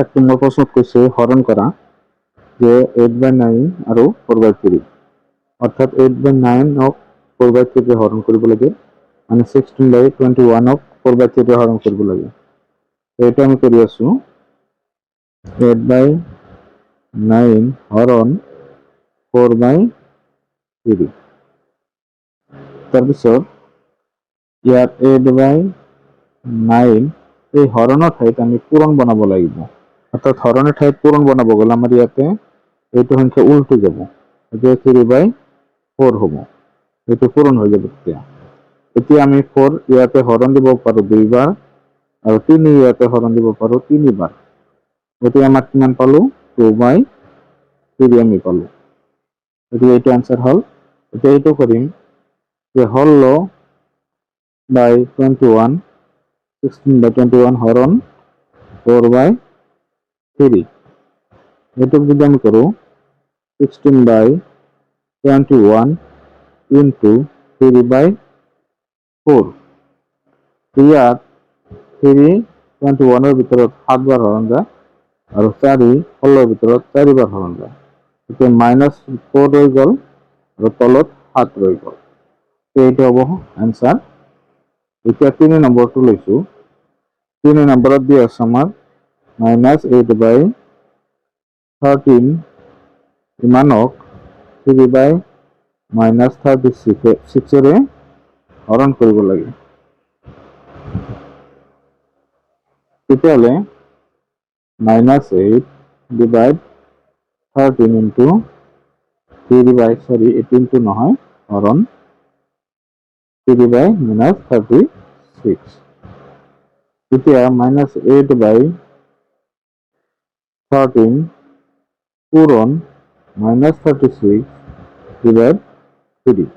এক নম্বৰ প্ৰশ্ন কৰছে হৰণ কৰা যে 8/9 আৰু 4/3 অৰ্থাৎ 8/9 ক 4/3 হৰণ কৰিব লাগে মানে 16/21 ক 4/3 হৰণ কৰিব লাগে। এটা আমি কৰি আছো 8/9 হৰণ 4/3 তাৰপিছত ইয়াত 8/9 এই হৰণৰ ঠাইত আমি পূৰণ বনাব লাগিব। অর্থাৎ হরণের ঠাইত পূরণ বনাব গেলে আমার ইয়াতে এইটো সংখ্যা উল্টে যাব, এতিয়া 3/4 হ'ব, এইটো পূরণ হৈ যাব। এতিয়া আমি 4 ইয়াতে হরণ দিব পাৰো 2 বাৰ আৰু 3 ইয়াতে হৰণ দিব পাৰো 3 বাৰ। এতিয়া আমাৰ কিমান পালো 2/3 আমি পালো। এতিয়া এইটো আনসাৰ হল। এতিয়া এইটো কৰিম যে হল বাই 21 16/21 হরণ 4/3 এইটুক যদি আমি করো 16/21 ইন্টু 3/4 ইয়াত 3/21 এর ভিতৰত 7 বাৰ হৰণ যায় আৰু 4 16 এৰ ভিতৰত 4 বাৰ হৰণ যায়। এতিয়া -4 ৰৈ গল আৰু তলত 7 ৰৈ গল। এইটো হ'ব আনসাৰ। এতিয়া 3 নম্বৰটো লৈছো। 3 নম্বৰত দি আছে আমাৰ -8/13 ইমানক 3/-36 এৰে হৰণ কৰিব লাগে। তেতিয়াহ'লে -8/13 ইন্টু 3/18 নহয় হরণ 3/-36। এতিয়া -8/13 পূরণ -36/3।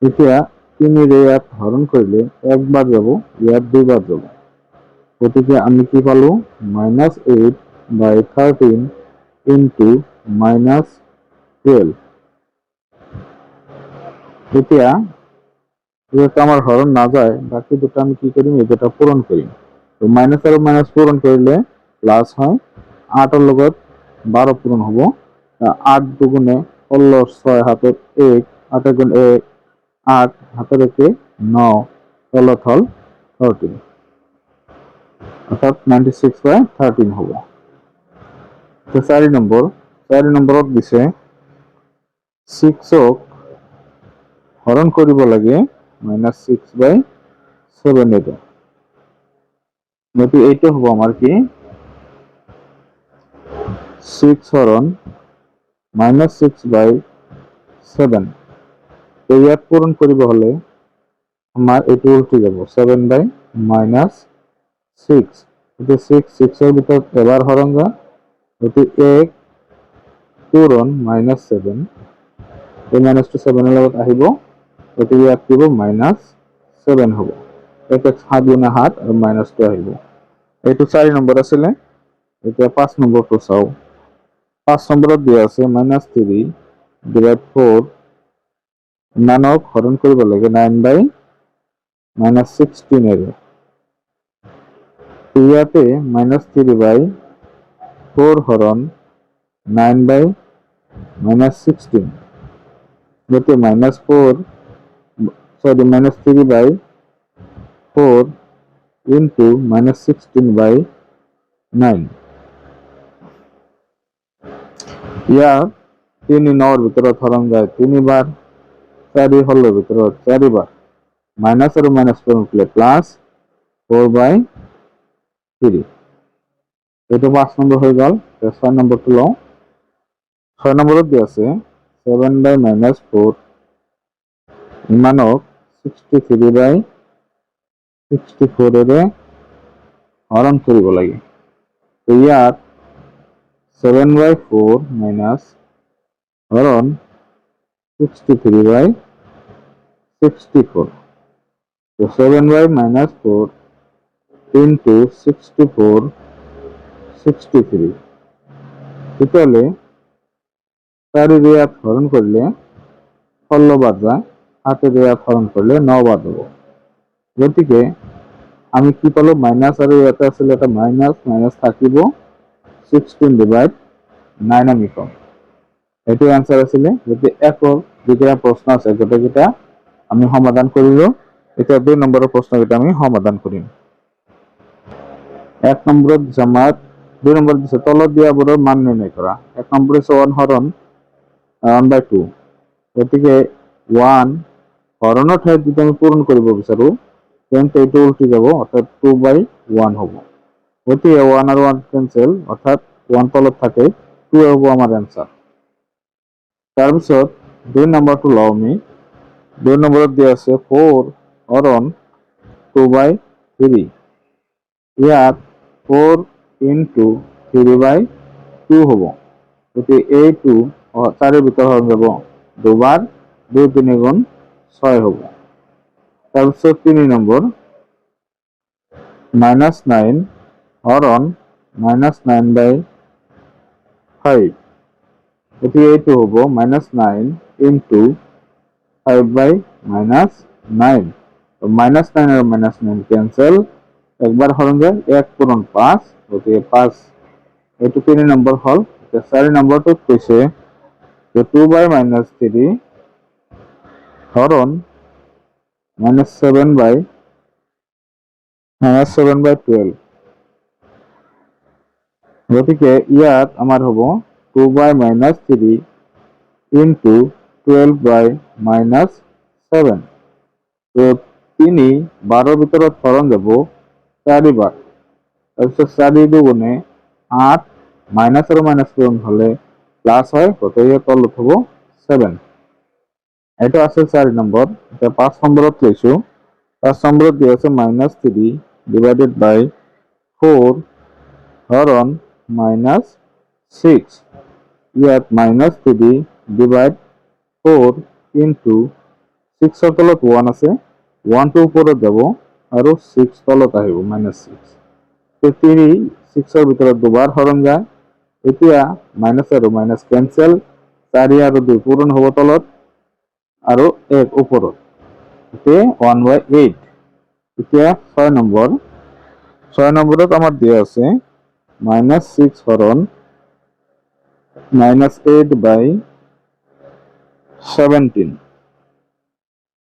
এতিয়া 3 ইয়াত হরণ করলে একবার যাব, ইয়াত 2 বার যাব। গতিকে আমি কি পালো -8/13 ইন্টু -12। এতিয়া যেহেতু আমার হরণ না যায় বাকি দুটো আমি কি করি এই দুটো পূরণ করি। তো মাইনাস আর মাইনাস পূরণ করলে প্লাস হয়। 8 এর লগত 12 পূরণ হব। 8 দুগুণে 16 6 হাতের 1 8 গুণ 1 8 হাতের 1 9 তলত হল 13 অর্থাৎ 96/13 হব। তো 4 নম্বরত দিছে 6ক হরণ কৰিব লাগে -6/7 এৰে। গতিকে এইটো হ'ব আমাৰ কি 6 হৰণ -6/7। তো ইয়াত পূৰণ কৰিব হলে আমাৰ এইটো উল্টে যাব 7/-6। গতিকে 6 এৰ ভিতৰত এবাৰ হরণ যায়, গতিকে 1 পূরণ -7 এই মাইনাসটো 7 এর লগত আহিব। গতিকে ইয়াত দিব -7 হ'ব। 1 7 গুণে 7 আৰু মাইনাসটো আহিব। এইটো 4 নম্বৰ আছিলে। এতিয়া 5 নম্বৰটো চাও। 5 নম্বৰত দিয়া আছে -3/4 ইমানক হৰণ কৰিব লাগে 9/-16 এৰে। ইয়াতে -3/4 হরণ 9/-16 গতিকে -3/4 ইন্টু -16/9। ইয়াত 3 9 ভিতৰত হৰণ যায় 3 বাৰ, 4 16 ভিতৰত 4 বাৰ, মাইনাস আৰু মাইনাস পূৰণ কৰলে প্লাস 4/3। এইটো 5 নম্বৰ হৈ গল। 6 নম্বৰটো লওঁ। 6 নম্বৰত দি আছে 7/-4 ইমানক 63/64 এৰে হৰণ কৰিব লাগে। ইয়াত 7/4 মাইনাস হরণ 63/64। তো 7/-4 ইন্টু 64 63। তেতিয়াহ'লে 4 ইয়াত হরণ করলে 16 বার যায়, 7 ইয়াত হরণ করলে 9 বার যাব। গতিকে আমি কি পালো মাইনাস আৰু ইয়াতে আছিল এটা মাইনাস মাইনাস থাকিব 16 ডিভাইড 9 আমি পাম এইটো आंसर আছিল যদি একৰ যেটা প্ৰশ্ন আছে গোটেইটা আমি সমাধান কৰিলো এটা 2 নম্বৰৰ প্ৰশ্নটা আমি সমাধান কৰিম 1 নম্বৰত জামাত 2 নম্বৰ দিছে তলত দিয়াবোৰৰ মান নিৰ্ণয় কৰা 1 নম্বৰ আছে 1 হৰণ 1/2 গতিকে 1 হৰণৰ ঠাইত যদি আমি পূৰণ কৰিব বিচাৰো তেন্তে এইটো উল্টি যাব অৰ্থাৎ 2/1 হ'ব গতিকে 1 আৰু 1 কেনসেল অৰ্থাৎ 1 তলত থাকে 2 হ'ব আমাৰ आंसर তাৰপিছত 2 নম্বৰটো লও আমি 2 নম্বৰত দিয়া আছে 4 হৰণ 2/3 ইয়াত 4 into 3/2 হ'ব গতিকে এইটো 4 ভিতৰ হৰণ যাব দুবাৰ 2 3 গুণ 6 হ'ব তাৰপিছত 3 নম্বৰ -9 হৰণ -9/5 গতিকে এইটো হ'ব -9 into 5/-9 তো -9 আর -9 ক্যান্সেল একবার হরণ যায় 1 পূরণ 5 গতিকে 5 এইটো 3 নম্বৰ হল 4 নম্বৰটো কৈছে যে 2/-3 হৰণ -7/12 গতিকে ইয়াত আমাৰ হ'ব 2/-3 into 12/-7 তো 3 12 ভিতৰত হৰণ যাব 4 বাৰ তাৰপিছত 4 দুগুণে 8 মাইনাস আৰু মাইনাস পূরণ হলে প্লাস হয় গতিকে তলত হ'ব 7 এটা আছে 4 নম্বৰ এটা 5 নম্বৰত লৈছো 5 নম্বৰত দিয়া আছে -3 ডিভাইডেড বাই 4 হৰণ -6 ইয়াত -3 ডিভাইড 4 into 6 ৰ তলত 1 আছে 1 টো ওপৰত যাব আৰু 6 তলত আহিব -6 তো 3 6 ৰ ভিতৰত দুবাৰ হৰণ যায় এতিয়া মাইনাস আৰু মাইনাস ক্যান্সেল 4 আৰু 2 পূৰণ হ'ব তলত আৰু 1 ওপৰত এতে 1/8 এতিয়া 6 নম্বৰ 6 নম্বৰত আমাৰ দিয়া আছে -6 হৰণ -8/17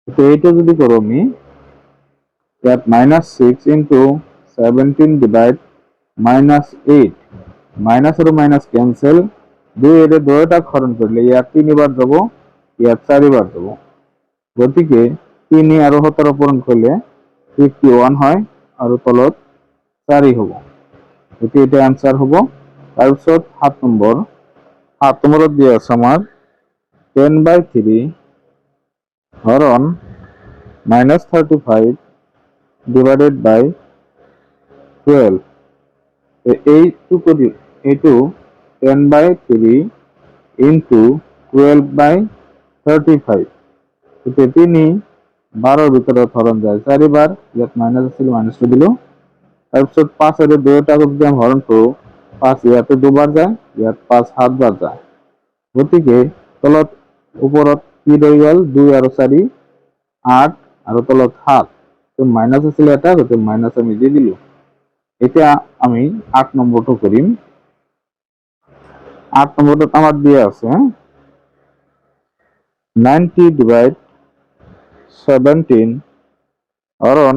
তো এইটো যদি কৰো আমি ইয়াত -6 into 17 ডিভাইড -8 মাইনাস আৰু মাইনাস ক্যান্সেল 2 এৰ দুইটাক হৰণ কৰলে ইয়াত 3 বাৰ যাব ইয়াত 4 বাৰ যাব গতিকে 3 আৰু 17 পূৰণ কৰলে 51 হয় আৰু তলত 4 হ'ব গতিকে এটা आंसर হ'ব তাৰপিছত 7 নম্বৰত দিয়া আছে আমাৰ 10/3 হরণ -35 divided by 12 এইটো 10/3 into 12/35 এতে 3 12 ভিতৰত হৰণ যায় 4 বাৰ ইয়াত মাইনাস আছিল মাইনাসটো দিলো তাৰপিছত 5 এৰ দুইটা যদি আমি হৰণ কৰো 5 ইয়াতে দুবাৰ যায় ইয়াত 5 7 বাৰ যায় গতিকে তলত ওপৰত কি ৰৈ গ'ল 2 আৰু 4 8 আৰু তলত 7 তো মাইনাস আছিল এটা গতিকে মাইনাস আমি দি দিলো এতিয়া আমি 8 নম্বৰটো কৰিম 8 নম্বরত আমার দিয়ে আছে 90 ডিভাইড 17 হরণ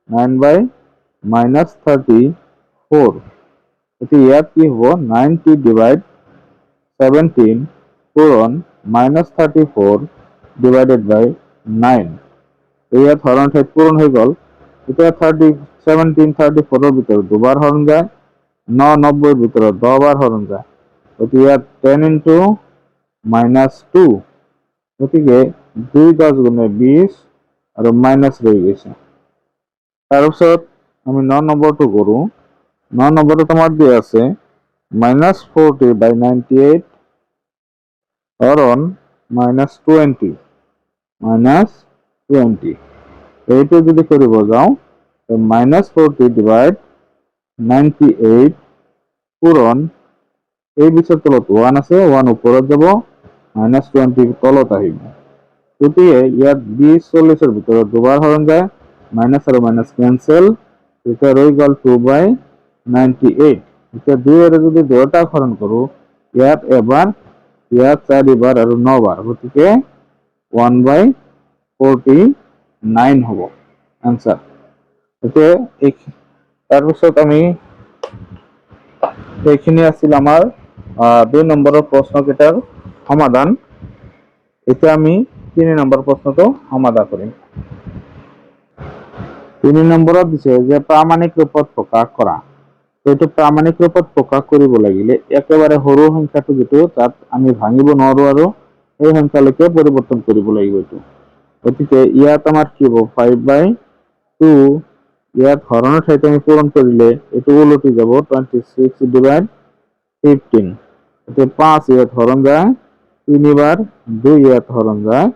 9/-34 এটি ইয়াত কি হব 90 ডিভাইড 17 পূরণ -34 ডিভাইডেড বাই 9 ইয়াত হরণ ঠাইত পূরণ হয়ে গেল এটা 17 34 এর ভিতরে দুবার হরণ যায় 9 90 এর ভিতরে 10 বার হরণ যায় গতিকে ইয়াত 10 into -2 গতিকে 2 10 গুণে 20 আৰু মাইনাস ৰৈ গৈছে তাৰপিছত আমি 9 নম্বৰটো কৰো 9 নম্বৰত আমাৰ দিয়া আছে -40/98 হৰণ -20 এইটো যদি কৰিব যাওঁ -40 ডিভাইড 98 পূৰণ এই বিচৰ তলত 1 আছে 1 ওপৰত যাব -20 তলত আহিব গতিকে ইয়াত 20 40 এৰ ভিতৰত দুবাৰ হৰণ যায় মাইনাস আৰু মাইনাস ক্যান্সেল এটা রয়ে গেল 2/98। এটা 2 এর যদি 2টা হরণ করো ইয়াত এবার ইয়াত 4 বার আর 9 বার, গতিকে 1/49 হব আনসার। এতে তাৰপিছত আমি এইখিনি আছিল আমাৰ 2 নম্বৰৰ প্ৰশ্নকেইটাৰ সমাধান। এতিয়া আমি 3 নম্বৰ প্ৰশ্নটো সমাধান কৰিম। 3 নম্বৰত দিছে যে প্ৰামাণিক ৰূপত প্ৰকাশ কৰা। এইটো প্ৰামাণিক ৰূপত প্ৰকাশ কৰিব লাগিলে একেবাৰে সৰু সংখ্যাটো যিটো তাত আমি ভাঙিব নোৱাৰো আৰু এই সংখ্যালৈকে পৰিৱৰ্তন কৰিব লাগিব এইটো। গতিকে ইয়াত আমাৰ কি হ'ব 5/2, ইয়াত হৰণৰ ঠাইতে আমি পূৰণ কৰিলে এইটো উলটি যাব 26/15। এতিয়া 5 ইয়াত হৰণ যায় 3 বার, 2 ইয়াত হরণ যায়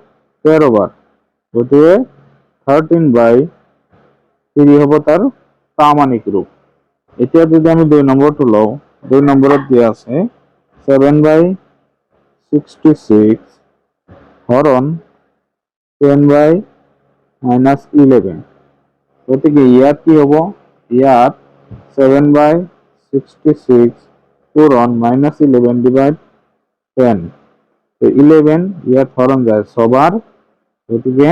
13 বার, গতিকে 13/3 হব তার প্রামাণিক রূপ। এতিয়া যদি আমি 2 নম্বৰটো লওঁ, 2 নম্বৰত দিয়া আছে 7/66 হরণ 10/-11, গতিকে ইয়াত কি হব, ইয়াত 7/66 পূরণ -11/10, তো 11 ইয়াত হরণ যায় 6 বার, গতিকে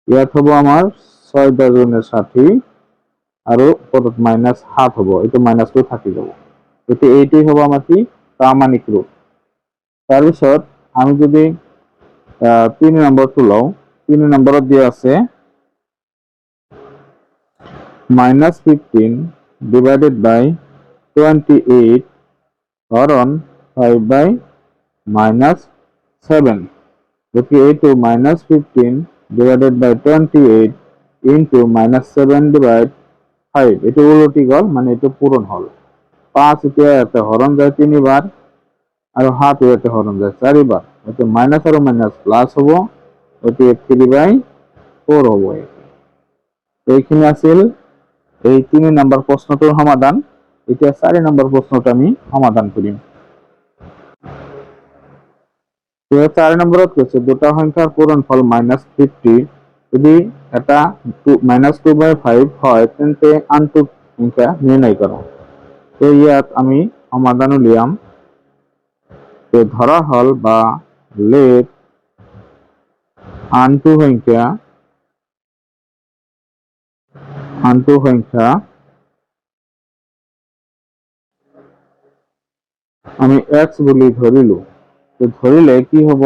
ইয়াত হব আমার 6×60 আৰু ওপৰত -7 হব, এইটো -2 থাকি যাব। গতিকে এইটোই হব আমাৰ কি প্ৰামাণিক ৰূপ। তাৰপিছত আমি যদি 3 নম্বৰটো লওঁ, 3 নম্বৰত দিয়া আছে -15 divided by 28 হরণ 5/-7, গতিকে এইটো -15 divided by 28 into -7/5, এইটো উলটি গল, মানে এইটো পূরণ হল। 5 এতিয়া ইয়াতে হরণ যায় 3 বার আৰু 7 ইয়াতে হৰণ যায় 4 বাৰ, এতে মাইনাস আৰু মাইনাস প্লাস হব, গতিকে 3/4 হব। এইখিনি আছিল এই 3 নম্বৰ প্ৰশ্নটোৰ সমাধান। এতিয়া 4 নম্বৰ প্ৰশ্নটো আমি সমাধান কৰিম। 4 নম্বৰত কৈছে দুটা সংখ্যাৰ পূৰণফল -50, যদি এটা -2/5 হয় তেন্তে আনটো সংখ্যা নিৰ্ণয় কৰা। তো ইয়াত আমি সমাধান উলিয়াম। ধৰা হল বা লেট আনটো সংখ্যা আমি x বুলি ধৰিলো। তো ধৰিলে কি হব,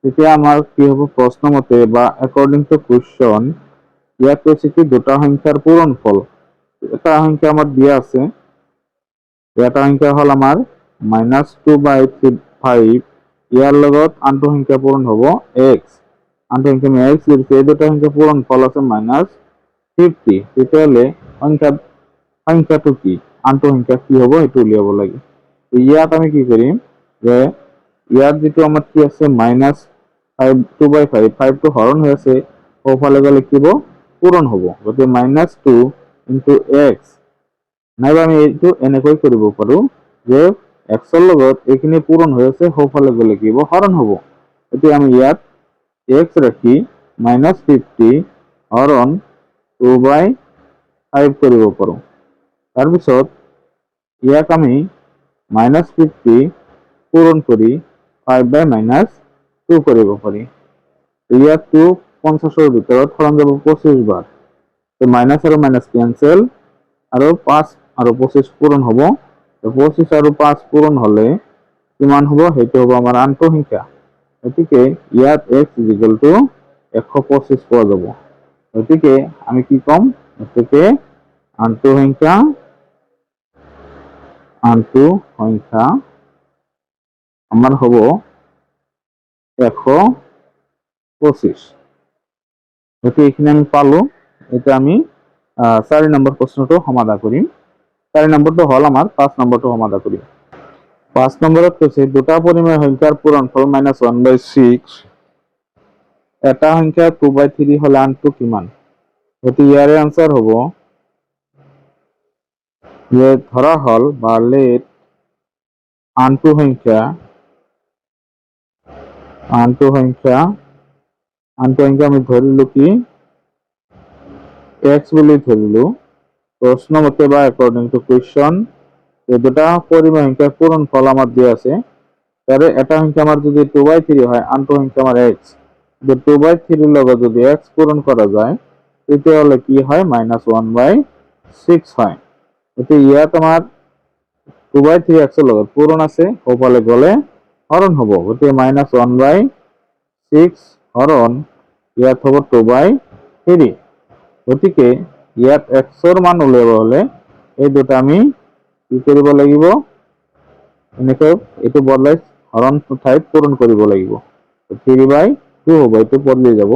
তেতিয়া আমাৰ কি হব প্ৰশ্ন মতে বা একৰ্ডিং টু কুৱেশ্যন, ইয়াত কৈছে কি দুটা সংখ্যাৰ পূৰণফল। এটা সংখ্যা আমাৰ দিয়া আছে, এটা সংখ্যা হল আমাৰ -2/5, ইয়াৰ লগত আনটো সংখ্যা পূৰণ হব x, আনটো সংখ্যা আমি x লিখিছো, এই দুটা সংখ্যা পূৰণফল আছে -50, তেতিয়াহলে সংখ্যাটো কি, আনটো সংখ্যা কি হব সেইটো উলিয়াব লাগে। ইয়াত আমি কি কৰিম যে ইয়াত যেটো আমাৰ কি আছে -2/5, 5 টো হৰণ হৈ আছে, সোঁফালে গলে লিখিব পূৰণ হব, গতিকে -2 × x, নাইবা আমি এইটো এনেকৈ কৰিব পাৰো যে x ৰ লগত এইখিনি পূৰণ হৈ আছে, সোঁফালে গলে লিখিব হৰণ হব। এতিয়া আমি ইয়াত x ৰাখি -50 হৰণ 2/5 কৰিব পাৰো। তাৰপিছত ইয়াক আমি -50 পূৰণ কৰি 5/-2 কৰিব পাৰি। ইয়াত 50ৰ ভিতৰত হৰণ যাব 25 বাৰ, তো মাইনাস আৰু মাইনাস কেনসেল, আৰু 5 আৰু 25 পূৰণ হব। 25 আৰু 5 পূৰণ হলে কিমান হব, সেইটো হব আমাৰ আনটো সংখ্যা। গতিকে ইয়াত x = 125 পোৱা যাব। গতিকে আমি কি কম, গতিকে আনটো সংখ্যা আমাৰ হব 125। গতিকে এইখিনি আমি পালো। এটা আমি 4 নম্বৰ প্ৰশ্নটো সমাধান কৰিম। 4 নম্বৰটো হল আমাৰ 5 নম্বৰটো সমাধান কৰিম। 5 নম্বৰত কৈছে দুটা পৰিমেয় সংখ্যাৰ পূৰণফল -1/6, এটা সংখ্যা 2/3 হলে আনটো কিমান। গতিকে ইয়াৰে আনসাৰ হব যে ধৰা হল বা লেট আনটো সংখ্যা আমি ধৰিলো কি x বুলি ধৰিলো, প্রশ্ন মতে বা অ্যাকর্ডিং টু কোয়েশ্চন এই দুটা পরিমেয় সংখ্যার পূরণফল আমার দিয়ে আছে। তাহলে এটা সংখ্যা আমার যদি 2/3 হয়, আনটো সংখ্যা আমার x, যে 2/3 এর লগে যদি x পূরণ করা যায় তাহলে কি হয় -1/6 হয়। এতে ইয়াত আমার 2/3 x এর লগে পূরণ আছে, ওপালে গলে হরণ হব, এতে -1/6 হরণ ইয়াত হব 2/3। গতিকে ইয়াত x এর মান উলিয়াব হলে এই দুটা আমি কি কৰিব লাগিব, এনেকৈ এইটো বদলাই হৰণ ঠাইত পূৰণ কৰিব লাগিব। 3/2 হ'ব, এইটো বদলি যাব।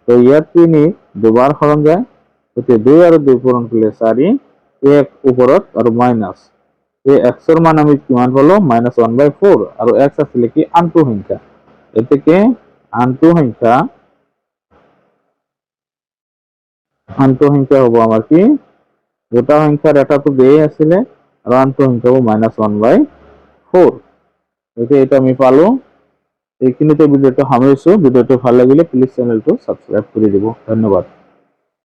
তো ইয়াত 3 দুবাৰ হৰণ যায়, গতিকে 2 আৰু 2 পূৰণ কৰিলে 4, 1 ওপৰত আৰু মাইনাছ, এই x এৰ মান আমি কিমান পালো -1/4, আৰু x আছিলে কি আনটো সংখ্যা। এতেকে আনটো সংখ্যা হ'ব আমার কি, গোটা সংখ্যার এটা তো দেই আছিলে আর আনটো সংখ্যা হ'ব -1/4। এটা আমি পালো। এইখিনিতে ভিডিওটা সামৰিছো। ভিডিওটো ভাল লাগিলে প্লিজ চেনেলটো সাবস্ক্ৰাইব কৰি দিব। ধন্যবাদ।